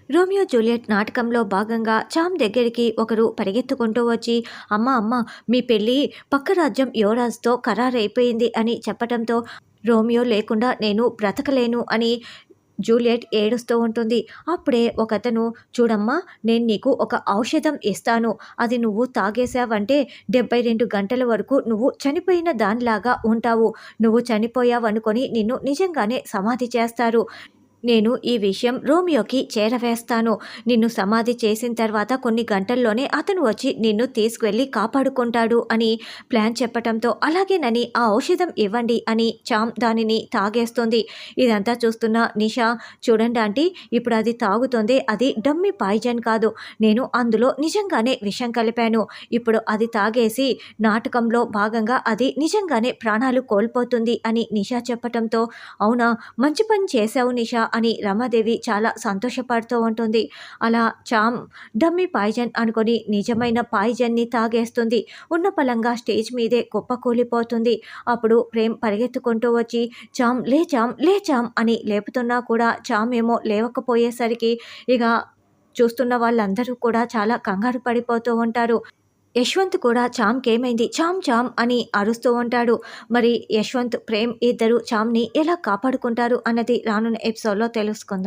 Romeo Juliet నాటకంలో భాగంగా చామ్ దగ్గరికి ఒకరు పరిగెత్తుకుంటూ వచ్చి, అమ్మ అమ్మ, మీ పెళ్ళి పక్క రాజ్యం యువరాజుతో ఖరారైపోయింది అని చెప్పటంతో, రోమియో లేకుండా నేను బ్రతకలేను అని జూలియట్ ఏడుస్తూ ఉంటుంది. అప్పుడే ఒకతను, చూడమ్మా, నేను నీకు ఒక ఔషధం ఇస్తాను, అది నువ్వు తాగేశావంటే 72 గంటల వరకు నువ్వు చనిపోయిన దానిలాగా ఉంటావు. నువ్వు చనిపోయావనుకొని నిన్ను నిజంగానే సమాధి చేస్తారు. నేను ఈ విషయం రోమియోకి చేరవేస్తాను. నిన్ను సమాధి చేసిన తర్వాత కొన్ని గంటల్లోనే అతను వచ్చి నిన్ను తీసుకువెళ్ళి కాపాడుకుంటాడు అని ప్లాన్ చెప్పటంతో, అలాగేనని ఆ ఔషధం ఇవ్వండి అని చామ్ దానిని తాగేస్తుంది. ఇదంతా చూస్తున్న నిషా, చూడండి ఆంటీ, ఇప్పుడు అది తాగుతుంది, అది డమ్మీ పాయిజన్ కాదు, నేను అందులో నిజంగానే విషం కలిపాను. ఇప్పుడు అది తాగేసి నాటకంలో భాగంగా అది నిజంగానే ప్రాణాలు కోల్పోతుంది అని నిషా చెప్పటంతో, అవునా, మంచి పని చేశావు నిషా అని రమాదేవి చాలా సంతోషపడుతూ ఉంటుంది. అలా చామ్ డమ్మీ పాయిజన్ అనుకొని నిజమైన పాయిజన్ని తాగేస్తుంది. ఉన్న పలంగా స్టేజ్ మీదే కుప్పకూలిపోతుంది. అప్పుడు ప్రేమ్ పరిగెత్తుకుంటూ వచ్చి, చామ్ లే, చామ్ లే, చామ్ అని లేపుతున్నా కూడా చామ్ ఏమో లేవకపోయేసరికి ఇక చూస్తున్న వాళ్ళందరూ కూడా చాలా కంగారు పడిపోతూ ఉంటారు. యశ్వంత్ కూడా చామ్‌కేమైంది, చామ్ చామ్ అని అరుస్తూ ఉంటాడు. మరి యశ్వంత్, ప్రేమ్ ఇద్దరు చామ్‌ని ఎలా కాపాడుకుంటారు అన్నది రానున్న ఎపిసోడ్‌లో తెలుసుకుందాం.